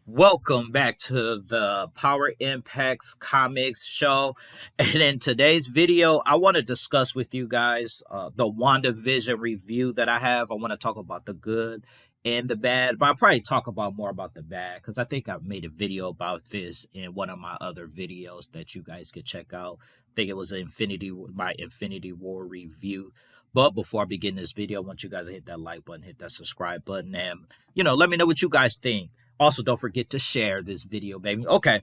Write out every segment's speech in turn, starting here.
Welcome back to the Power Impacts Comics show. And in today's video, I want to discuss with you guys the WandaVision review that I have. I want to talk about the good and the bad, but I'll probably talk about more about the bad because I think I've made a video about this in one of my other videos that you guys could check out. I think it was my Infinity War review. But before I begin this video, I want you guys to hit that like button, hit that subscribe button, and let me know what you guys think. Also, don't forget to share this video, baby. Okay,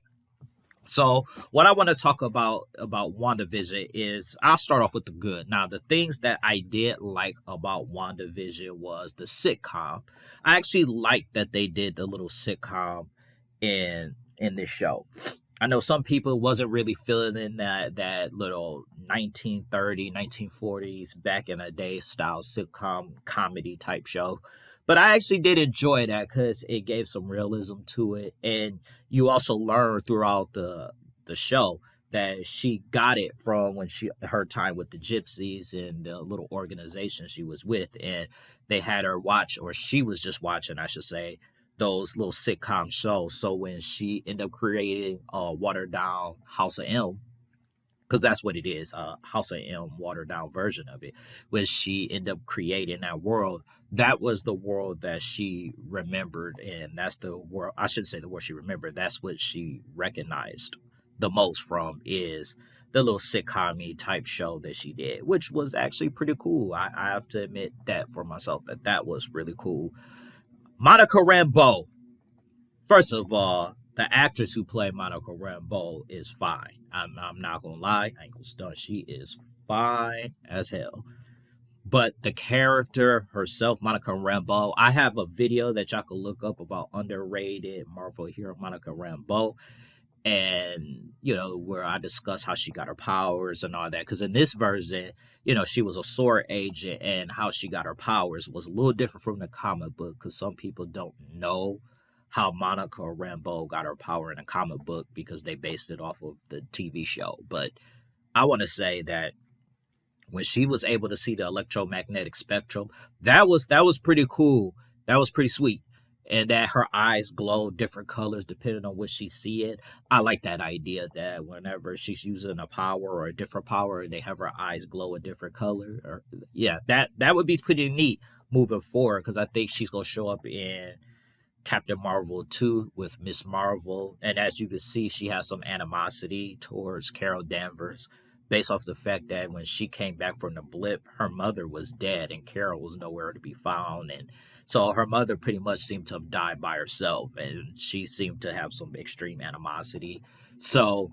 so what I want to talk about WandaVision is I'll start off with the good. Now, the things that I did like about WandaVision was the sitcom. I actually liked that they did the little sitcom in this show. I know some people wasn't really feeling in that little 1930, 1940s back in the day style sitcom comedy type show. But I actually did enjoy that because it gave some realism to it. And you also learn throughout the show that she got it from when her time with the gypsies and the little organization she was with. And they had her watch, or she was just watching, I should say, those little sitcom shows. So when she ended up creating a watered down House of M, because that's what it is, House of M watered down version of it, when she ended up creating that world, that was the world that she remembered, and that's the world, I shouldn't say the world she remembered, that's what she recognized the most from is the little sitcom type show that she did, which was actually pretty cool. I have to admit that for myself, that was really cool. Monica Rambeau. First of all, the actress who played Monica Rambeau is fine. I'm not gonna lie, I ain't gonna stunt. She is fine as hell. But the character herself, Monica Rambeau, I have a video that y'all can look up about underrated Marvel hero Monica Rambeau, and where I discuss how she got her powers and all that. Because in this version, she was a sword agent, and how she got her powers was a little different from the comic book. Because some people don't know how Monica Rambeau got her power in a comic book because they based it off of the TV show. But I want to say that when she was able to see the electromagnetic spectrum, that was pretty cool. That was pretty sweet. And that her eyes glow different colors depending on what she's seeing. I like that idea that whenever she's using a power or a different power, they have her eyes glow a different color. Or yeah, that would be pretty neat moving forward, because I think she's gonna show up in Captain Marvel 2 with Miss Marvel. And as you can see, she has some animosity towards Carol Danvers based off the fact that when she came back from the blip, her mother was dead and Carol was nowhere to be found. And so her mother pretty much seemed to have died by herself, and she seemed to have some extreme animosity. So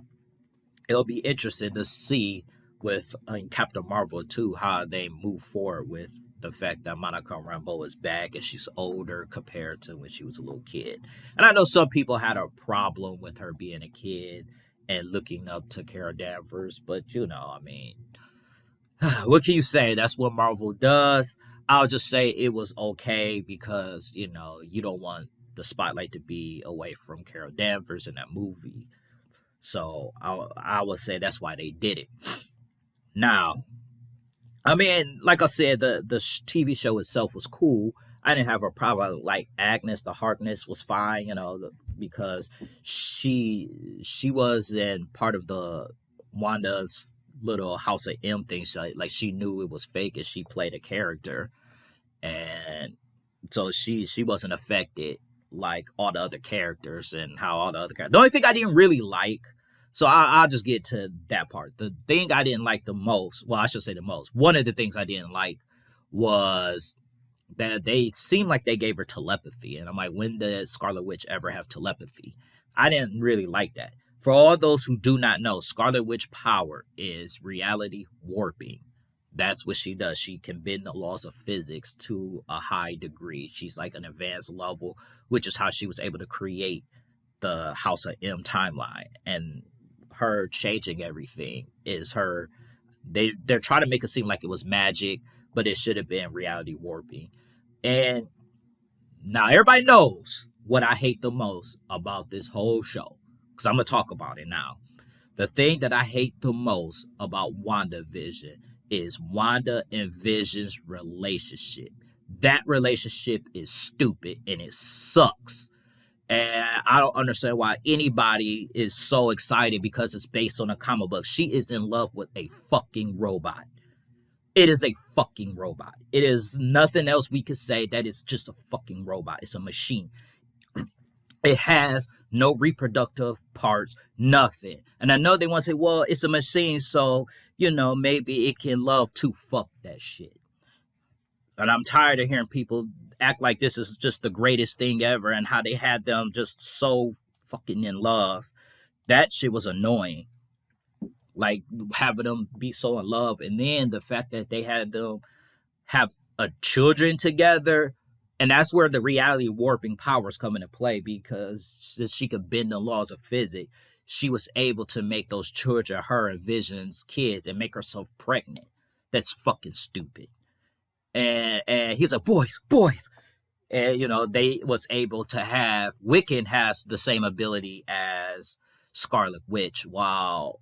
it'll be interesting to see with Captain Marvel 2 how they move forward with the fact that Monica Rambeau is back and she's older compared to when she was a little kid. And I know some people had a problem with her being a kid and looking up to Carol Danvers, but I mean, what can you say? That's what Marvel does. I'll just say it was okay because, you don't want the spotlight to be away from Carol Danvers in that movie. So I would say that's why they did it. Now, I mean, like I said, the TV show itself was cool. I didn't have a problem. Like Agnes, the Harkness was fine, because she was in part of the Wanda's little House of M thing. She knew it was fake, and she played a character, and so she wasn't affected like all the other characters and how all the other characters. The only thing I didn't really like, so I'll just get to that part. The thing I didn't like the most, well, I should say the most, one of the things I didn't like was that they seemed like they gave her telepathy. And I'm like, when did Scarlet Witch ever have telepathy? I didn't really like that. For all those who do not know, Scarlet Witch power is reality warping. That's what she does. She can bend the laws of physics to a high degree. She's like an advanced level, which is how she was able to create the House of M timeline. And her changing everything is her. They're trying to make it seem like it was magic, but it should have been reality warping. And now everybody knows what I hate the most about this whole show, because I'm going to talk about it now. The thing that I hate the most about WandaVision is Wanda and Vision's relationship. That relationship is stupid and it sucks. And I don't understand why anybody is so excited because it's based on a comic book. She is in love with a fucking robot. It is a fucking robot. It is nothing else we could say that it's just a fucking robot. It's a machine. It has no reproductive parts, nothing. And I know they want to say, well, it's a machine, so, maybe it can love too. Fuck that shit. And I'm tired of hearing people act like this is just the greatest thing ever and how they had them just so fucking in love. That shit was annoying. Like having them be so in love. And then the fact that they had them have children together. And that's where the reality warping powers come into play, because since she could bend the laws of physics, she was able to make those children her and Vision's kids and make herself pregnant. That's fucking stupid. And he's like, boys. And, they was able to have, Wiccan has the same ability as Scarlet Witch, while,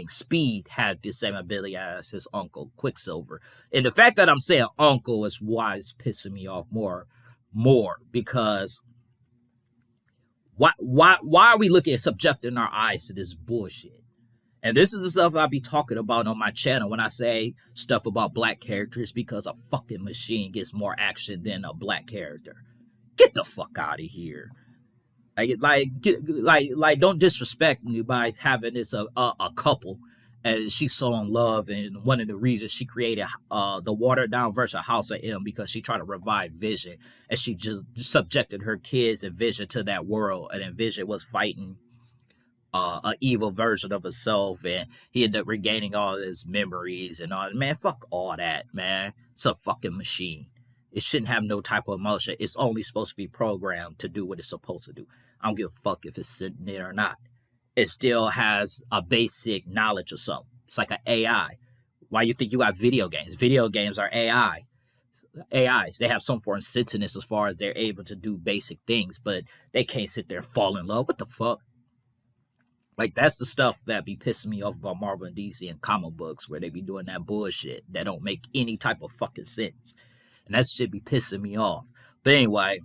Speed had the same ability as his uncle, Quicksilver. And the fact that I'm saying uncle is why it's pissing me off more, because why are we looking at subjecting our eyes to this bullshit? And this is the stuff I'll be talking about on my channel when I say stuff about black characters, because a fucking machine gets more action than a black character. Get the fuck out of here. Like, don't disrespect me by having this a couple, and she's so in love, and one of the reasons she created the watered down version of House of M, because she tried to revive Vision, and she just subjected her kids and Vision to that world, and then Vision was fighting an evil version of himself, and he ended up regaining all his memories and all. Man, fuck all that, man. It's a fucking machine. It shouldn't have no type of emotion. It's only supposed to be programmed to do what it's supposed to do. I don't give a fuck if it's sitting there or not. It still has a basic knowledge of something. It's like an AI. Why you think you got video games? Video games are AI. AIs, they have some form of sentience as far as they're able to do basic things, but they can't sit there and fall in love. What the fuck? Like, that's the stuff that be pissing me off about Marvel and DC and comic books, where they be doing that bullshit that don't make any type of fucking sense. And that shit be pissing me off. But anyway,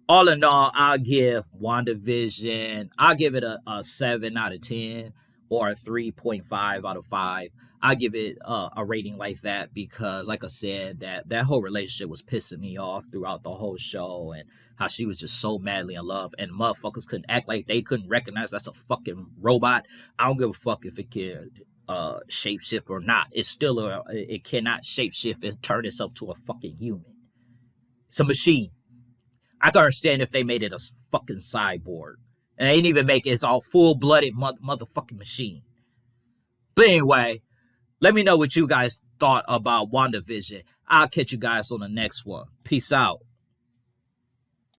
all in all, I'll give WandaVision, I'll give it a 7 out of 10 or a 3.5 out of 5. I give it a rating like that because, like I said, that whole relationship was pissing me off throughout the whole show, and how she was just so madly in love, and motherfuckers couldn't act like they couldn't recognize that's a fucking robot. I don't give a fuck if it can shapeshift or not. It's still it cannot shapeshift and turn itself to a fucking human. It's a machine. I can understand if they made it a fucking cyborg, and they didn't even make it. It's all full-blooded motherfucking machine. But anyway, let me know what you guys thought about WandaVision. I'll catch you guys on the next one. Peace out.